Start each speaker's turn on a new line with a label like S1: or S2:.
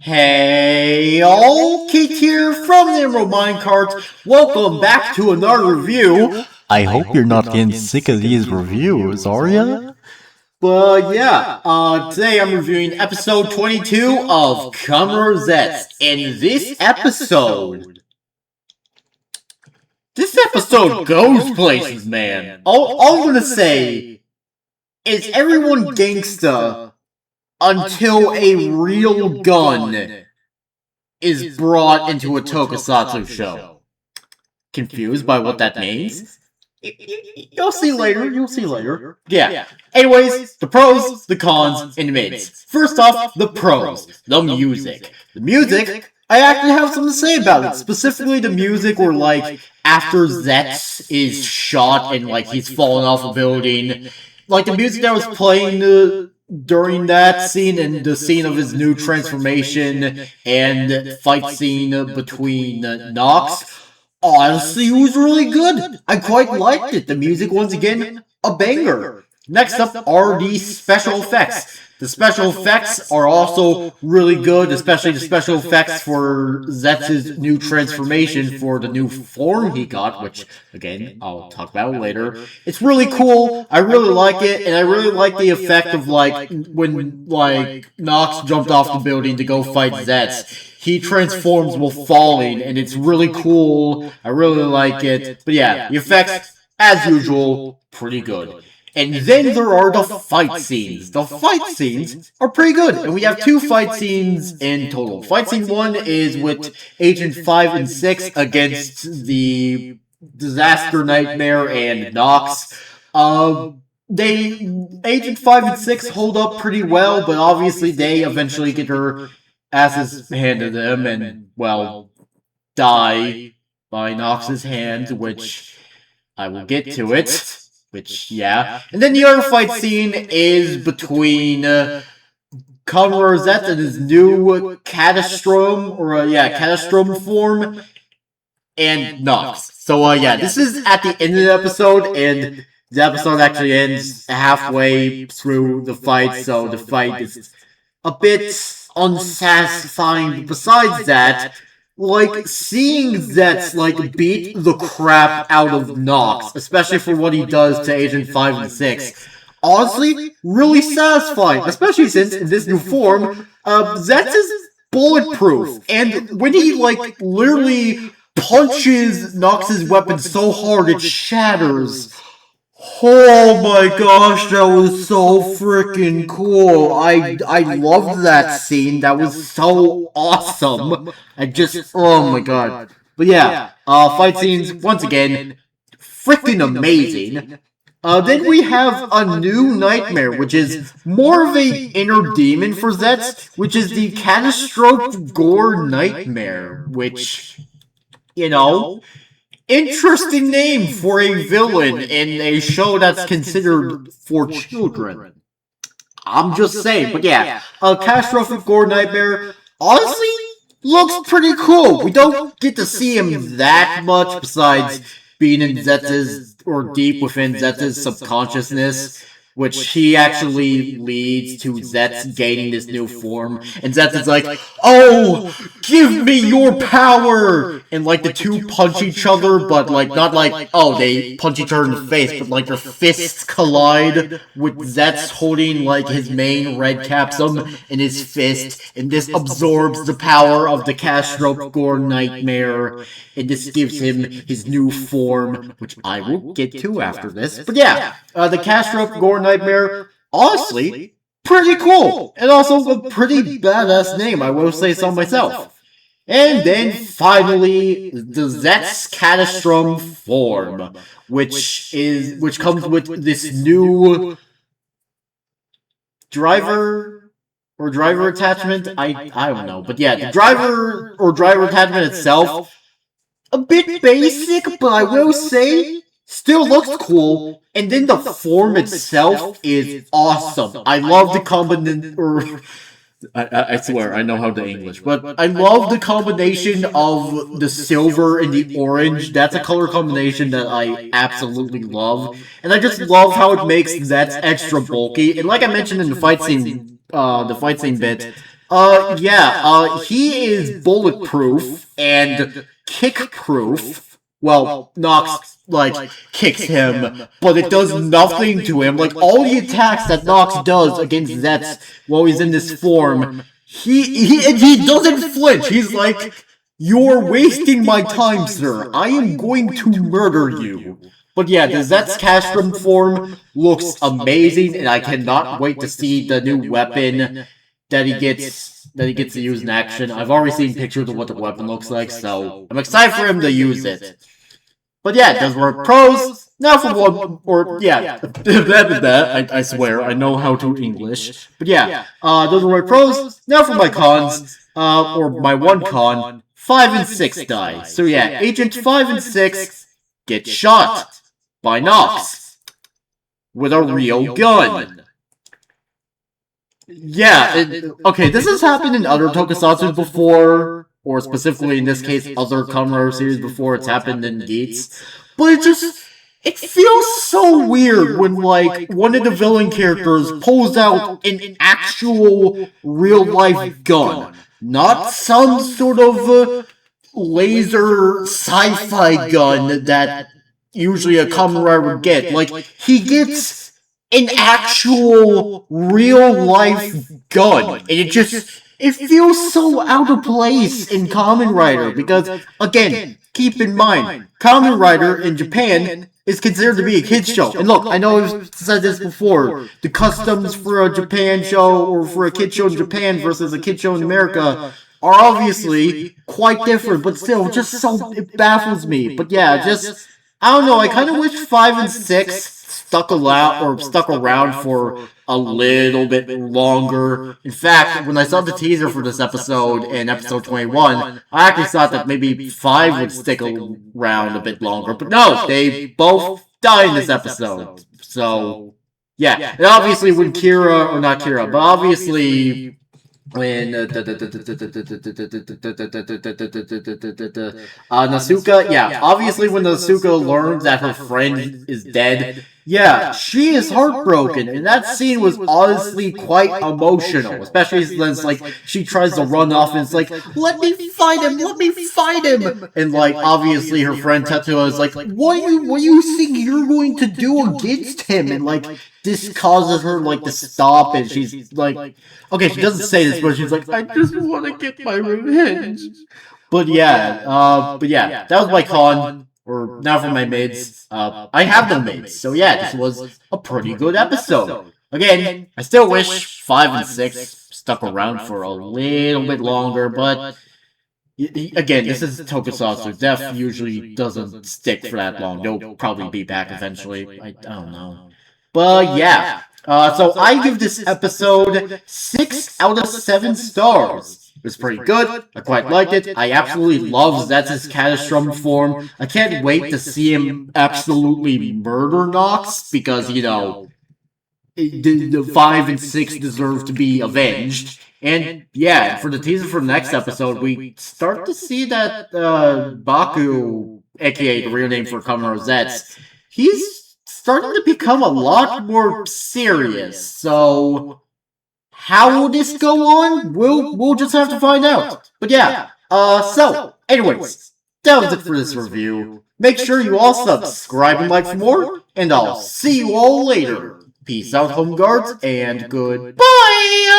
S1: Hey all, Kate here from the Emerald Minecarts. Welcome back to another review.
S2: I hope you're not getting sick of these reviews, are ya?
S1: But yeah, today I'm reviewing episode 22 of Kamen Zeztz. And this episode goes places, man. All I'm gonna say is everyone gangsta until a real gun is brought into a tokusatsu show. Confused by what that means? You'll see later. Yeah. Anyways, the pros, the cons, and the mids. First off, the pros. The music. The music, I actually have something to say about it. Specifically the music where, like, after Zeztz is shot and, like, he's fallen off a building. Like, the music that was playing during that scene and the scene of his new transformation and fight scene between Nox. Honestly, it was really good. I quite liked it. The music, once again, a banger. Next up are the special effects. The special effects are also really good, especially the special effects for Zetz's new transformation for the new form he got, which, again, I'll talk about later. It's really cool. I really like it, and I really like the effect of, like, when, like, Nox jumped off the building to go fight Zeztz. He transforms while falling, and it's really cool. I really like it. But yeah, the effects, as usual, pretty good. And then there are the fight scenes. The fight scenes are pretty good. And we have two fight scenes in total. Fight scene 1 is with Agent 5 and 6 against the Disaster Nightmare and Nox. Agent 5 and 6 hold up pretty well, but obviously they eventually get their asses handed to them and, well, die by Nox's hand, which I will get to it. Which, yeah. And then the other fight scene is between Kamen Zeztz and his new Catastrophe, Catastrophe form, and Nox. So, yeah, this is at the end of the episode, and the episode actually ends halfway through the fight, so the fight is a bit unsatisfying. Besides that, like, seeing Zeztz, like, beat the crap out of Nox, especially for what he does to Agent 5 and 6, honestly, really satisfying, especially since, in this new form, Zeztz is bulletproof, and when he, like, literally punches Nox's weapon so hard it shatters. Oh my gosh, that was so freaking cool. I loved that scene. That was so awesome. Oh my god. But yeah, fight scenes, once again, freaking amazing. Then we have a new nightmare, which is more of a inner demon for Zeztz, which is the Catastrophe Gore Nightmare, which, you know, interesting name for a villain in a show that's considered for children. I'm just saying, but yeah, a Catastrophic Gore Nightmare honestly looks pretty cool. We don't get to see him that much besides being in Zetz's, or deep within Zetz's subconsciousness, which he actually leads to Zeztz gaining this new form. And Zeztz is like, "Oh, give me your power!" And, like, the two punch each other, but, like, not like, oh, they punch each other in the face, but, like, their fists collide with Zeztz holding, like, his main red capsule in his fist, and this absorbs the power of the Catastrophe Gore Nightmare, and this gives him his new form, which I will get to after this. But yeah, the Catastrophe Gore Nightmare, honestly, pretty cool. And also a pretty badass name, I will say so myself. And then finally, the Zeztz Catastrophe form, which comes with this new driver attachment. I don't know, but yeah, the driver attachment itself, a bit basic, but I will say, still looks cool. And then the form itself is awesome. I love the combination, I swear, I know how to English, but I love the combination of the silver and the orange. That's a color combination that I absolutely love. And I just love how it makes that extra bulky. And like I mentioned in the fight scene bit, He is bulletproof and kick-proof. Well, Nox, kicks him, but it does nothing to him. Like, all the attacks that Nox does against Zeztz while he's in this form, he doesn't flinch. He's like, "You're wasting my time, sir. I am going to murder you." But yeah, the Zeztz Castrum form looks amazing, and I cannot wait to see the new weapon that he gets to use in action. I've already seen pictures of what the weapon looks like, so I'm excited for him to use it. But yeah, those were pros. Now for one, or yeah, that I swear I know how to English. But yeah, those were my pros. Now for my cons, or my one con. 5 and 6 die. So yeah, Agent 5 and 6 get shot by Nox with a real gun. Yeah, okay, this has happened in other tokusatsu before, or specifically in this case, other Kamen Rider series before. It's happened in Zeztz, but it feels so weird when, like, one of the villain characters pulls out an actual real-life gun. Not some sort of laser sci-fi gun that usually a Kamen Rider would get. Like, he gets an actual real-life gun, and it feels so out of place in Kamen Rider, because, again, keep in mind, Kamen Rider in Japan is considered to be a kids show. And look, I know I've said this before, the customs for a Japan show, or for a kid show in Japan versus a kid show in America, are obviously quite different, but still, it baffles me. But yeah, I don't know, I kind of wish 5 and 6 stuck around for a little bit longer. In fact, when I saw the teaser for this episode in episode 21, I actually thought that maybe 5 would stick around a bit longer. But no, they both die in this episode. So, yeah. And obviously when but obviously when Nasuka, yeah, obviously when Nasuka learns that her friend is dead, yeah, she is heartbroken, and that scene was honestly quite emotional, especially since, like, she tries to run off and it's like, let me fight him, and, like, obviously her friend Tetsuo is like, what do you think you're going to do against him, and, like, this causes her, like, to stop, and she's like, okay, she doesn't say this, but she's like, I just want to get my revenge. But yeah, that was my con. Or now for my mids. I have no mids, so yeah, this was a pretty good episode. Again, I still wish 5 and 6 stuck around for a little bit longer, but again, this is Tokusatsu. Def usually doesn't stick for that long. They'll probably be back eventually. I don't know. But yeah, so I give this episode 6 out of 7 stars. It was pretty good. I quite liked it. I absolutely love Zetz's Catastrum form. I can't wait to see him absolutely murder Nox, because, you know, the 5 and 6 deserve to be avenged. And yeah, for the teaser for the next episode, we start to see that Baku, aka the real name for Kamen Rider Zeztz, he's starting to become a lot more serious. So how will this go on? We'll just have to find out. But yeah, so, anyways, that was it for this review. Make sure you all subscribe and like for more, and I'll see you all later. Peace out, home guards, and goodbye!